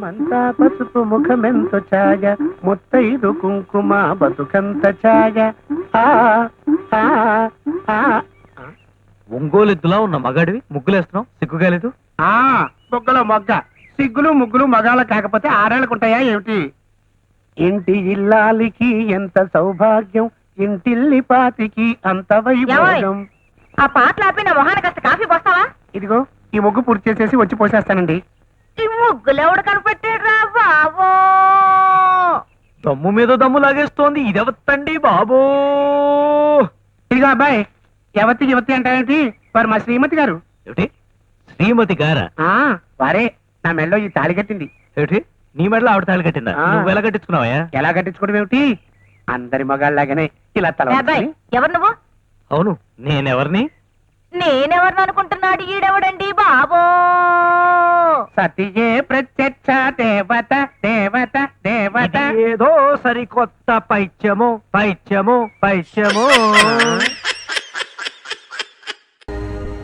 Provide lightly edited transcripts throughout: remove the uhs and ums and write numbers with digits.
లోకమంతా పసుపు ముఖమెంత ఛాయ ముత్తైదు కుంకుమ బతుకంత ఛాయ. ఒంగోలెద్దులా ఉన్న మగాడివి ముగ్గులేస్తున్నావు, సిగ్గుగాలేదు? మొగ్గలో మొగ్గ, సిగ్గులు ముగ్గులు మగాళ్ళ కాకపోతే ఆరేళ్ళకుంటాయా ఏమిటి? ఇంటి ఇల్లాలికి ఎంత సౌభాగ్యం, ఇంటిల్లి పాతికి అంత వైభోగం. ఆ పాటలు ఆపి నా మొహానికి కాస్త కాఫీ పోస్తావా? ఇదిగో ఈ ముగ్గు పూర్తి చేసేసి వచ్చి పోసేస్తానండి. ఈ ముగ్గులెవడు కనిపెట్టాడురా బాబో? దమ్ము మీద దమ్ము లాగేస్తోంది ఇదెవత్తండి బాబో. ఇదిగో అబ్బాయి, ఎవతి యువతి అంటారేంటి? వారు మా శ్రీమతి గారు. ఏమిటి శ్రీమతి గారా? వారే నా మెడలో ఈ తాళి కట్టింది. ఏమిటి నీ మెడలో ఆవిడ తాళి కట్టిందా? నువ్వు ఎలా కట్టించుకున్నావా? ఎలా కట్టించుకోవడం ఏమిటి, అందరి మగాళ్ళలాగానే ఇలా తల. ఎవరు నువ్వు? అవును నేనెవరిని? నేనెవరిని అనుకుంటున్నాడు ఈడెవడండి బాబో? సతియే ప్రత్యక్ష దేవత దేవత దేవత. ఏదో సరికొత్త పైత్యము పైత్యము పైత్యము.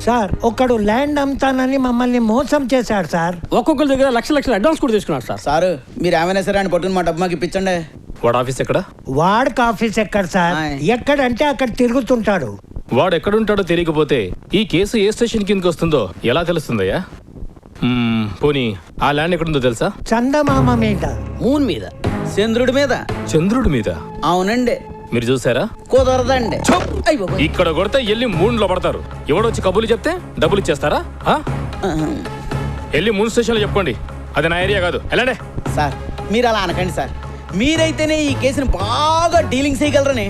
సార్ ఒకడు ల్యాండ్ అమ్ముతానని మమ్మల్ని మోసం చేశాడు సార్. ఒక్కొక్కరి దగ్గర లక్షల అడ్వాన్స్ కూడా తీసుకున్నాడు సార్. సార్ మీరు ఏమైనా సరే అని పట్టుకుని మా డబ్బు మాకు ఇప్పించండి. వాడు ఆఫీస్ ఎక్కడ? వాడికి ఆఫీస్ ఎక్కడ సార్? ఎక్కడంటే అక్కడ తిరుగుతుంటాడు. వాడు ఎక్కడుంటాడో తెలియకపోతే ఈ కేసు ఏ స్టేషన్ కిందకి వస్తుందో ఎలా తెలుస్తుందయ్యా? పోనీ ఆ ల్యాండ్ ఎక్కడుందో తెలుసా? చందమామ మీద, మూన్ మీద, చంద్రుడి మీద. చంద్రుడి మీద? అవునండి. మీరు చూసారా? కుదరదండి. ఇక్కడ కొడితే వెళ్ళి మూన్ లో పడతారు. ఎవడొచ్చి కబుర్లు చెప్తే డబ్బులు ఇచ్చేస్తారా? వెళ్ళి మూన్ స్టేషన్ లో చెప్పుకోండి, అది నా ఏరియా కాదు. వెళ్ళండి. సార్ మీరు అలా అనకండి సార్, మీరైతేనే ఈ కేసుని బాగా డీలింగ్ చేయగలరని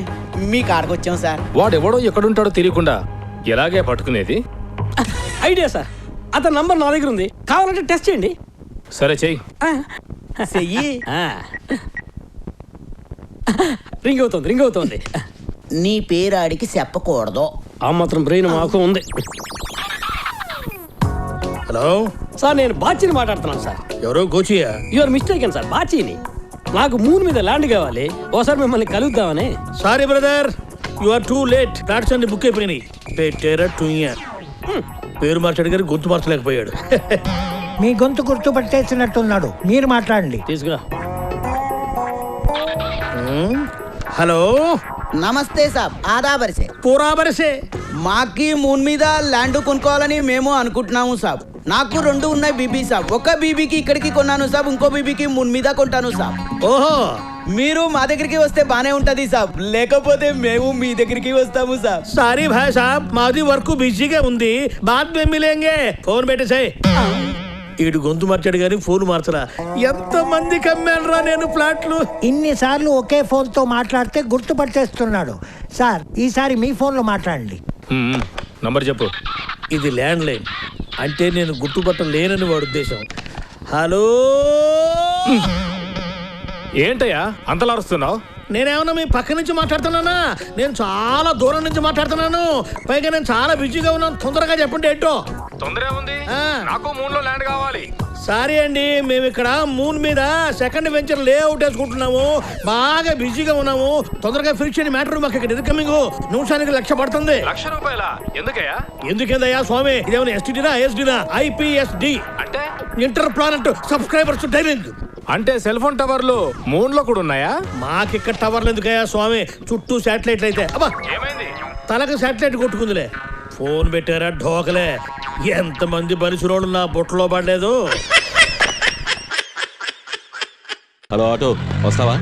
మీ కాడకు వచ్చాం సార్. వాడు ఎవడో ఎక్కడుంటాడో తెలియకుండా ఎలాగే పట్టుకునేది? ఐడియా సార్, అతని నంబర్ నా దగ్గర ఉంది, కావాలంటే టెస్ట్ చేయండి. సరే చెయ్యి. చెయ్యి. రింగ్ అవుతుంది. నీ పేరు ఆడికి చెప్పకూడదు. ఆ మాత్రం బ్రెయిన్ మాకు ఉంది. హలో సార్, నేను బాచీని మాట్లాడుతున్నాను సార్. ఎవరో కోచియా? యువర్ మిస్టేక్ సార్, బాచీని. నాకు మూన్ మీద ల్యాండ్ కావాలి, ఓసారి మిమ్మల్ని కలుద్దామని. Sorry brother, you are too late. Flats అన్ని బుక్ అయిపోయినాయి. పేరు మార్చాడు గారు గొంతు మార్చలేకపోయాడు. మీ గొంతు గుర్తుపట్టేసినట్టున్నాడు, మీరు మాట్లాడండి. తీసుకురా. హలో నమస్తే సాబ్, ఆదాబరిసే పూరా బరసే. మాకి మూన్ మీద ల్యాండ్ కొనుక్కోవాలని మేము అనుకుంటున్నాము సాబ్. నాకు 2 ఉన్నాయి బీబీ సాబ్. ఒక బీబీకి ఇక్కడికి కొన్నాను సాబ్, ఇంకో బీబీకి మూన్ మీద కొంటాను సాబ్. ఓహో, మీరు మా దగ్గరికి వస్తే బానే ఉంటది సాబ్, లేకపోతే మేము మీ దగ్గరికి వస్తాము సాబ్. సారీ భాయ్ సాబ్, మాది వర్క్ బిజీగా ఉంది, బాద్ మే మిలేంగే. ఫోన్ పెట్టేసాయి. ఈడు గొంతు మార్చాడు గానీ ఫోన్ మార్చరా. ఎంత మందికి అమ్మానురా నేను ఫ్లాట్లు. ఇన్నిసార్లు ఒకే ఫోన్ తో మాట్లాడితే గుర్తుపట్టేస్తున్నాడు. సార్ ఈసారి మీ ఫోన్ లో మాట్లాడండి. నంబర్ చెప్పు. ఇది ల్యాండ్ లైన్ అంటే నేను గుర్తుపట్టలేనని వాడు ఉద్దేశం. హలో, ఏంటయ్యా అంతలా అరుస్తున్నావు? నేనేమన్నా మీ పక్క నుంచి మాట్లాడుతున్నానా? నేను చాలా దూరం నుంచి మాట్లాడుతున్నాను. పైగా నేను చాలా బిజీగా ఉన్నాను. తొందరగా చెప్పండి ఏంటో. తొందర ఉంది, నాకు మూన్ లో ల్యాండ్ కావాలి. సారీ అండి, మేము ఇక్కడ మూన్ మీద సెకండ్ వెంచర్ లేఅవుట్ వేసుకుంటున్నాము. బాగా బిజీగా ఉన్నాము. తొందరగా ఫినిష్ చేయని మ్యాటర్. మాకు ఇక్కడ ఇన్కమింగ్ నిమిషానికి 1,00,000 పడుతుంది. ₹1,00,000? ఎందుకయ్యా? ఎందుకేందయ్యా స్వామి, ఇదేమైనా ఎస్టీడీనా ఎస్డీనా? IPSD అంటే ఇంటర్ ప్లానెట్ సబ్స్క్రైబర్స్ డైలింగ్. అంటే సెల్ ఫోన్ టవర్లు మూన్ లో కూడా ఉన్నాయా? మాకిక్కడ టవర్లు ఎందుకయ్యా స్వామి, చుట్టూ శాటిలైట్లు అయితే. అబ్బా, ఏమైంది? తలకు శాటిలైట్ కొట్టుకుందిలే. ఫోన్ పెట్టారా ఢోకలే. ఎంతమంది పరిశ్రమలు నా బుట్టలో పడలేదు. హలో ఆటో, వస్తావా?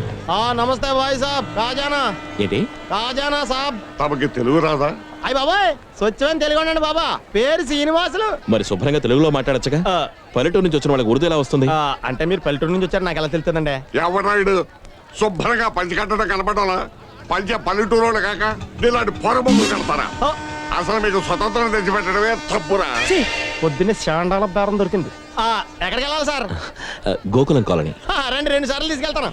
నమస్తే భాయ్ సాబ్. కాజానా ఏంటి? కాజానా సాబ్. తమకి తెలుగు రాదా? అయ్య బాబాయ్, స్వచ్ఛమైన తెలుగు అండి బాబా. పేరు శ్రీనివాసులు. మరి శుభ్రంగా తెలుగులో మాట్లాడచ్చుగా. పల్లెటూరు నుంచి వచ్చిన వాళ్ళకి ఉర్దూ ఎలా వస్తుంది? అంటే మీరు పల్లెటూరు నుంచి వచ్చారు, నాకు ఎలా తెలుస్తుందండి? ఎవరాయుడు శుభ్రంగా పంచి కట్టడం కనపడాలా? పంచ పల్లెటూరు కాక ఇలాంటి పొరబొమ్మలు కడతారా? అసలు మీకు స్వతంత్రం తెచ్చిపెట్టడమే తప్పురా. పొద్దున్నే శాండాల బేరం దొరికింది. ఎక్కడికి వెళ్ళాలి సార్? గోకులం కాలనీ. రండి, 2 సార్లు తీసుకెళ్తాను.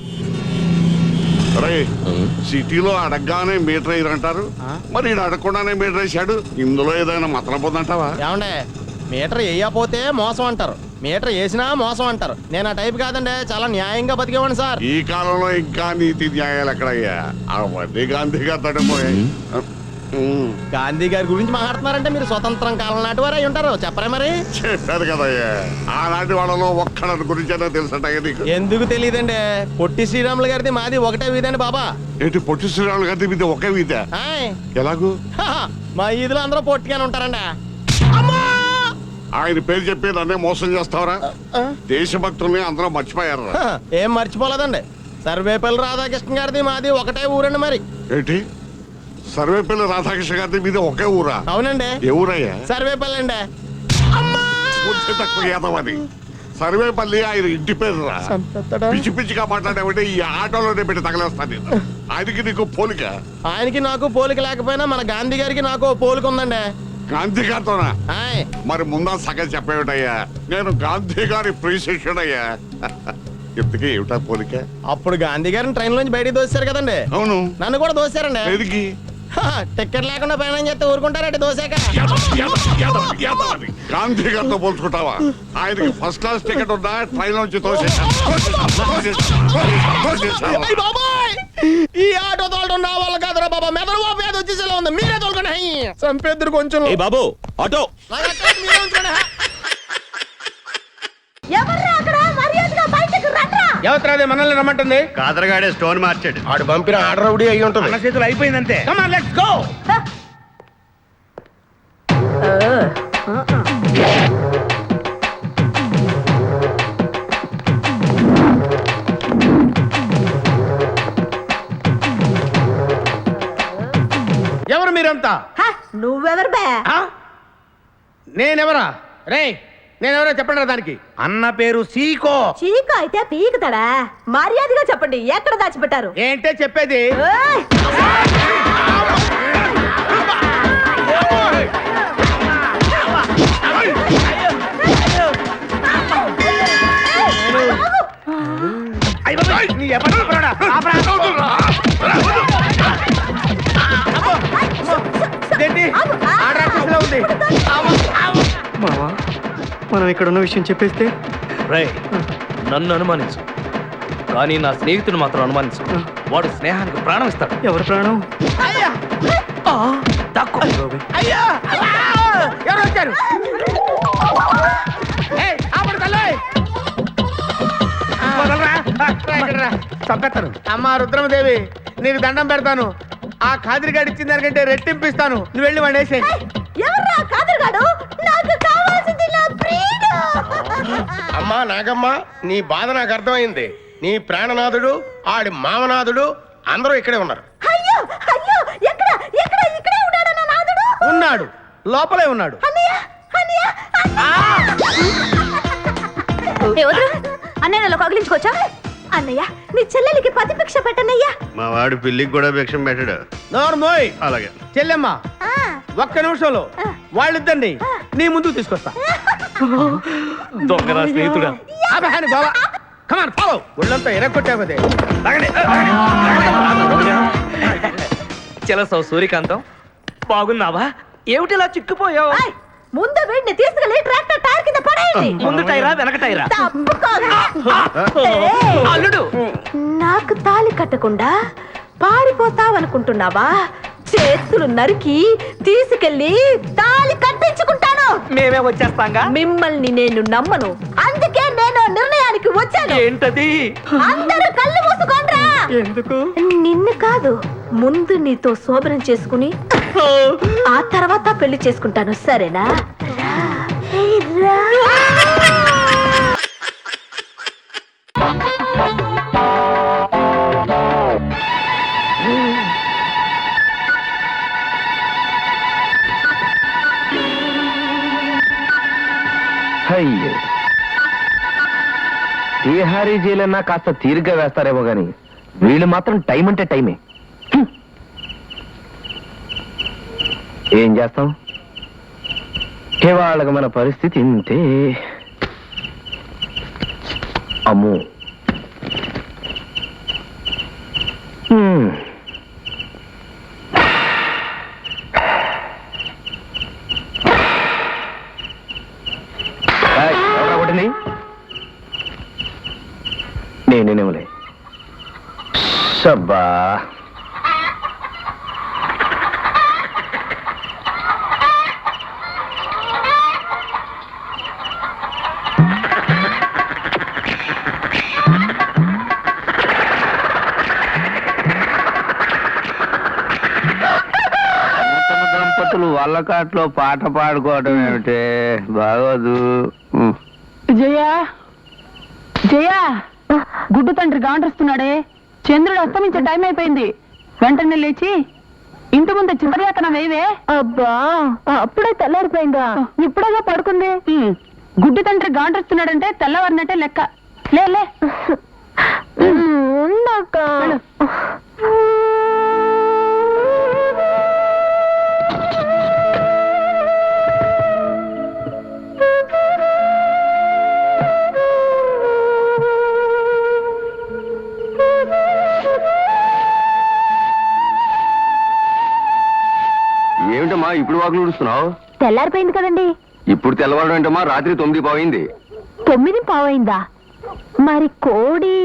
రే, సిటీలో అడగగానే మీటర్ వేయరు అంటారు, మరి ఈడు అడగకుండానే మీటర్ వేసాడు. ఇందులో ఏదైనా మతలం పొందంటావా? ఏమండే, మీటర్ వేయకపోతే మోసం అంటారు, మీటర్ వేసినా మోసం అంటారు. నేను ఆ టైప్ కాదండి, చాలా న్యాయంగా బతికేవాడిని సార్. ఈ కాలంలో ఇంకా నీతి న్యాయాలు ఎక్కడయ్యా? అవన్నీ గాంధీగా తడిపోయాయి. గాంధీ గారి గురించి మాట్లాడుతున్నారంటే మీరు స్వతంత్రం కాలం నాటి వారు అయి ఉంటారు, చెప్పరా మరి? చెప్పారు కదయ్యా, అలాంటి వాళ్ళలో ఒక్కడి గురించి తెలుసట నీకు. ఎందుకు తెలియదండి, పొట్టి శ్రీరాములు గారిది మాది ఒకటే వీధండి బాబా. ఏంటి పొట్టి శ్రీరాములు గారి మీద ఒకే వీధ? ఆయ్. ఎలాగూ? మా ఈదులో అందరూ పొట్టిగానే ఉంటారండి. ఆయన పేరు చెప్పి నన్నే మోసం చేస్తావరా? దేశభక్తుల్ని అందరూ మర్చిపోయారు. ఏం మర్చిపోలేదండి, సర్వేపల్లి రాధాకృష్ణ గారిది మాది ఒకటే ఊరండి. మరి ఏంటి సర్వేపల్లి రాధాకృష్ణ గారి మీద ఒకే ఊరా? అవునండి. ఏ ఊరయ్యా? సర్వేపల్లి అండి. బుద్ధి తక్కువ ఏదవని. సర్వేపల్లి ఆయన ఇంటి పేరు రా. పిచ్చి పిచ్చిగా మాట్లాడేవంటే ఈ ఆటోలోనే పెట్టి తగలేస్తాను. ఆయనకి నీకు పోలిక? ఆయనకి నాకు పోలిక లేకపోయినా మన గాంధీ గారికి నాకు పోలిక ఉందండి. గాంధీ గారితోనా? మరి ముందా సగం చెప్పేటయ్యా, నేను గాంధీ గారి ప్రియశిష్యుడయ్యా. ఇంతకీ ఏమిటా పోలిక? అప్పుడు గాంధీ గారిని ట్రైన్ నుంచి బయటికి దోశారు కదండి. అవును. నన్ను కూడా దోశారండి. ఎదిగి టికెట్ లేకుండా ప్రయాణం చేస్తే ఊరుకుంటారండి దోశాక. గాంధీ గారితో పోల్చుకుంటావా? ఆయనకి ఫస్ట్ క్లాస్ టికెట్ ఉందా? ట్రైన్ నుంచి ఈ ఆటో తోలడం నా వల్ల కాదురా బాబా, మెదడు బాబు ఏదో వచ్చేసేలా ఉంది. మీరే తోలుకోండి. చంపేద్దరు కొంచెం. బాబు ఆటో ఎవరు మనల్ని రమ్మంటుంది? కాదరగాడే స్టోన్ మార్చాడు. ఆడు పంపిన ఆర్డర్ రౌడీ అయి ఉంటుంది. మన చేతులు అయిపోయిందంతే. Come on let's go. ఎవరు మీరంతా? నువ్వెవరు బే? నేనెవరా? రే నేనెవరో చెప్పండి దానికి. అన్న పేరు సీకో. చీకు అయితే పీకుతాడా? మర్యాదగా చెప్పండి, ఎక్కడ దాచిపెట్టారు? ఏంటే చెప్పేది? మనం ఇక్కడ ఉన్న విషయం చెప్పేస్తే రేయ్, నన్ను అనుమానించు, కానీ నా స్నేహితుడు మాత్రం అనుమానించు. వాడు స్నేహానికి ప్రాణం ఇస్తాడు. ఎవరి ప్రాణం? ఎవరు వచ్చారు? చంపేస్తాను. అమ్మా రుద్రమదేవి, నీకు దండం పెడతాను. ఆ ఖాదిరిగాడు ఇచ్చిన దానికంటే రెట్టింపిస్తాను. నువ్వు వెళ్ళి వండేసే. ఎవర్రా ఖాదిరిగాడు? నాకు కావాల్సింది నా ప్రియుడు. అమ్మా నాగమ్మ, నీ బాధ నాకు అర్థమైంది. నీ ప్రాణనాథుడు, ఆడి మామనాథుడు అందరూ ఇక్కడే ఉన్నారు. అయ్యో అయ్యో, ఎక్కడ ఎక్కడ? ఇక్కడే ఉన్నాడు నా నాథుడు. ఉన్నాడు, లోపలే ఉన్నాడు. అన్నయ్య అన్నయ్య అన్నయ్య నన్ను కగిలించుకోవచ్చా? అన్నయ్య నీ చెల్లెలికి పతి భిక్ష పెట్టనయ్యా. మా వాడు పిల్లికి కూడా భిక్షం పెట్టాడు. నోర్మోయ్. అలాగే చెల్లెమ్మ, ఒక్క నిమిషంలో వాళ్ళిద్దండి నీ ముందుకు తీసుకొస్తా. దొంగరా స్నేహితుడా. ఒళ్ళంతా ఎరగొట్టావదే. చెలసావు సూర్యకాంతం, బాగున్నావా? ఏమిటిలా చిక్కుపోయావు? ముందు వీడిని తీసుకెళ్ళి ట్రాక్టర్ టైర్ కింద పడేయండి. ముందు టైరా వెనక టైరా? అల్లుడు, నాకు తాళి కట్టకుండా పారిపోతావనుకుంటున్నావా? చేతులు నరికి తీసుకెళ్లి తాళి కట్టించుకుంటాను. మేమే వచ్చేస్తాంగా. మిమ్మల్ని నేను నమ్మను, అందుకే నేను నిర్ణయానికి వచ్చాను. ఏంటది? అందరూ కళ్ళు మూసుకోండ్రా. ఎందుకు? నిన్ను కాదు, ముందు నీతో శోభనం చేసుకుని ఆ తర్వాత పెళ్లి చేసుకుంటాను, సరేనా? శ్రీహారీ జైలన్నా కాస్త తీరిగ్గా వేస్తారేమో గాని వీళ్ళు మాత్రం టైం అంటే టైమే. ఏం చేస్తాం, ఇవాళకి మన పరిస్థితి ఇంతే. అమ్మో, కొట్టింది నేనేమలే. సబ్బా దంపతులు వల్లకాట్లో పాట పాడుకోవడం ఏమిటే బాగోదు. జయా జయా గుడ్డు తండ్రి గాండ్రస్తున్నాడే. చంద్రుడు అస్తమించే టైం అయిపోయింది. వెంటనే లేచి ఇంటి ముందు చివరియాతన వేవే. అబ్బా అప్పుడే తెల్లారిపోయిందా? ఇప్పుడేగా పడుకుంది. గుడ్డు తండ్రి గాండ్రస్తున్నాడంటే తెల్లవారినట్టే లెక్క. లే లే ఏమిటమ్మా ఇప్పుడు వాకులు ఊడుస్తున్నావు? తెల్లారిపోయింది కదండి. ఇప్పుడు తెల్లవారు ఏంటమ్మా? రాత్రి 9 పాయింది. 9 పావైందా? మరి కోడి